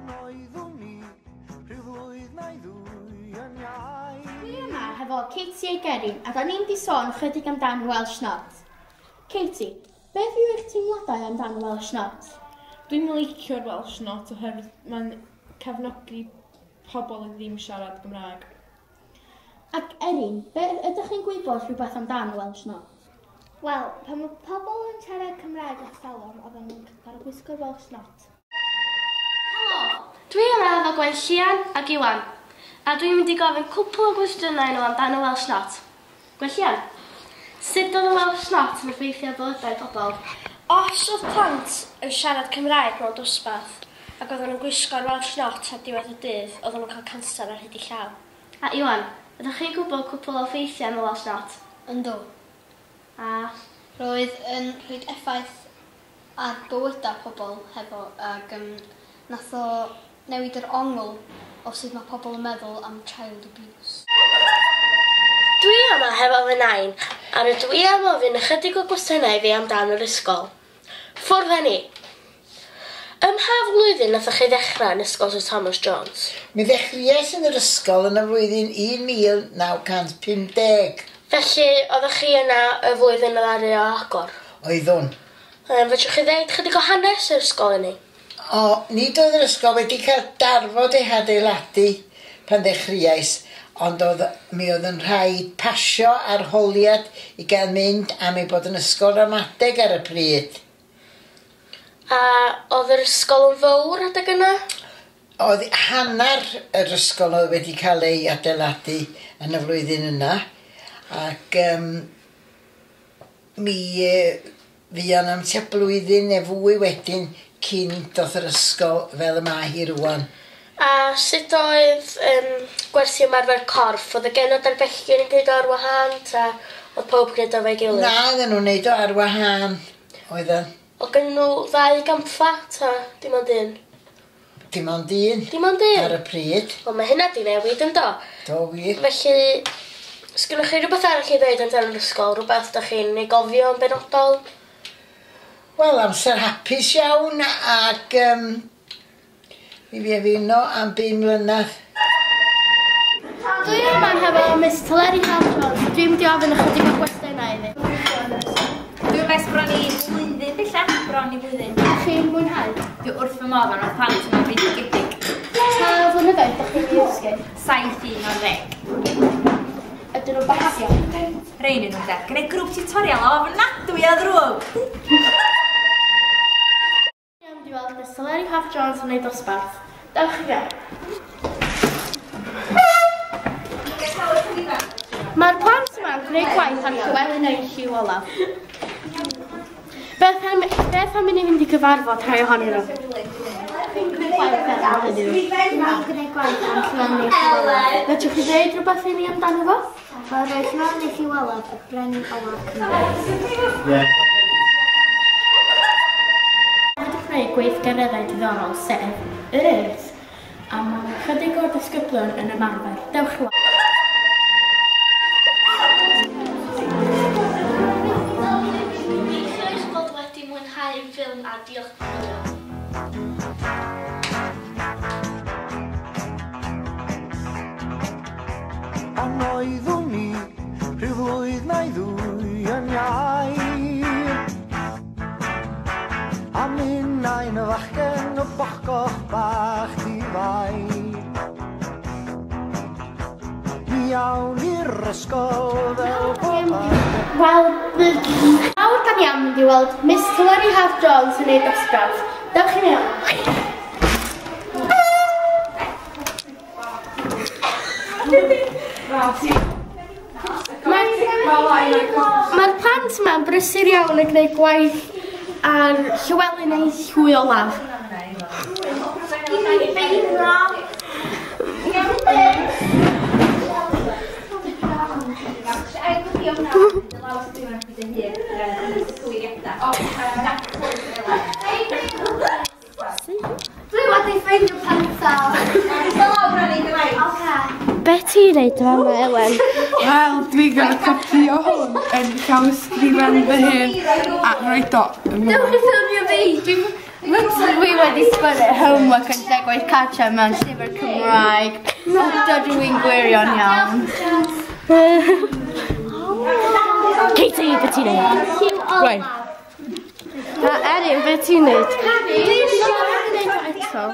Dwi yma hefo Katie a Gerin, a da ni'n di sôn chydig amdano Welsh Not. Katie, beth yw eich teimladau amdano Welsh Not? Dwi'n licio'r Welsh Not oherwydd mae'n cefnogi pobl yn ddim siarad Gymraeg. Ac Erin, beth ydych chi'n gwybod rhywbeth amdano Welsh Not? Wel, pan mae pobl yn siarad Cymraeg a salon, oedden nhw'n cael gwisgo'r Welsh Not. Helo, dwi yma efo Gwenllian ac Iwan, a dwi'n mynd i gofyn cwpl o gwestiynau nhw amdano Welsh Not. Gwenllian, sut oedd y Welsh Not yn effeithio bywydau pobl? Os oedd plant yn siarad Cymraeg mewn dosbarth ac oedden nhw'n gwisgo'r Welsh Not ar diwedd y dydd, oedden nhw'n cael canser ar hyd I llaw. A Iwan, ydych chi'n gwybod cwpl o effeithiau am y Welsh Not? Yndw. A Roedd yn rhoi effaith ar bywydau pobl hefo ac nath o newid yr ongl o sut mae pobl yn meddwl am child abuse. dwi yma hefo fy nain, a rydw I am ofyn ychydig o gwestiynau fi amdano yr ysgol. Ffwrdd â ni. Ym mha flwyddyn nathach chi ddechrau yn Ysgol Syr Thomas Jones? Mi ddechreuais yn yr ysgol yn y flwyddyn 1950. Felly, oeddech chi yna y flwyddyn o ddaru o agor? Oeddwn. Fedrwch chi ddeud chydig o hanes yr ysgol yni? Nid oedd yr ysgol wedi cael darfod ei adeiladu pan ddechreuais, ond mi oedd yn rhaid pasio arholiad I gael mynd am ei bod yn ysgol ramadeg ar y pryd. A oedd yr ysgol yn fawr adeg yna? Oedd hanner yr ysgol oedd wedi cael ei adeiladu yn y flwyddyn yna, ac mi fuan am tua blwyddyn neu fwy wedyn cyn doth yr ysgol fel y mae hi rwan. A sut oedd gwersi ymarfer corff? Oedd y genod ar bechgyn yn gwneud o ar wahân, ta oedd pob gwneud o fe'i gilydd? Na, oedden nhw'n gwneud o ar wahân, oedden. Oedd gen nhw ddau gampfa, ta dim ond un? Dim ond un. Dim ond un? Ar y pryd. O, mae hynna di newid yn do? Do wir. Felly, sgynnoch chi rhywbeth arall I ddweud amdano yr ysgol? Rhywbeth da chi'n ei gofio yn benodol? Wel, amser hapus iawn ac mi fi efino am 5 mlynedd. Dwi yma hefo Miss Teleri Jones, dwi'n mynd I ofyn ychydig o gwestiynau iddi. Dwi'n mes bron I flwyddyn, bellach bron I flwyddyn. Chi'n mwynhau? Dwi wrth fy modd o'n plant yma'n feidigedig. Pa flynyddoedd ydych chi'n ei ysgol? 7-11. Ydyn nhw'n basio? Rhain yn nhw'n de. Gwneud grŵp tutorial o ofnadwy a ddrwg. Dwi'n weld Miss Teleri Jones yn ei dosbarth. Dewch chi gael. Mae'r plant yma'n gwneud gwaith ar Llywelyn neu lliw olaf. Beth am I fynd I gyfarfod rhai ohonyn nhw? Fi'n gwneud gwaith ar Llywelyn. Fi'n gwneud gwaith ar Llywelyn neu lliw olaf. Fedrwch chi dweud rhywbeth I ni amdano fo? Wel, rhoi Llywelyn neu lliw olaf y brenin olaf Cymraeg. Wedi gwneud gweithgareddau diddorol sef yr Urdd, a mae chydig o'r disgyblion yn ymarfer. Dewch chi weld. Ffilm a diolch Ond oeddwn ni rhyw flwydd neu ddwy yn iau A minnau'n y fachgen o bochoch bach di fai Mi awn i'r ysgol fel bobl Wel, nawr da ni am mynd I weld Miss Teleri Jones yn ei dosbarth. Dewch chi mewn. Mae'r plant yma'n brysur iawn yn gwneud gwaith ar Llywelyn neu lliw olaf. Dwi wedi ffeindio pensel. Be ti'n neud yma, Elen? Wel, dwi'n gael copio hwn yn llawysgrifen fy hun a rhaid o. Dewch chi ffilmio fi. Dwi'n wedi sgwennu homework yn lle gwaith cartre mewn llyfr Cymraeg. Dydw i'n gwirion iawn. Katie, beth ti'n neud? Gwaith. Erin, beth ti'n neud? Dwi'n siarad eto.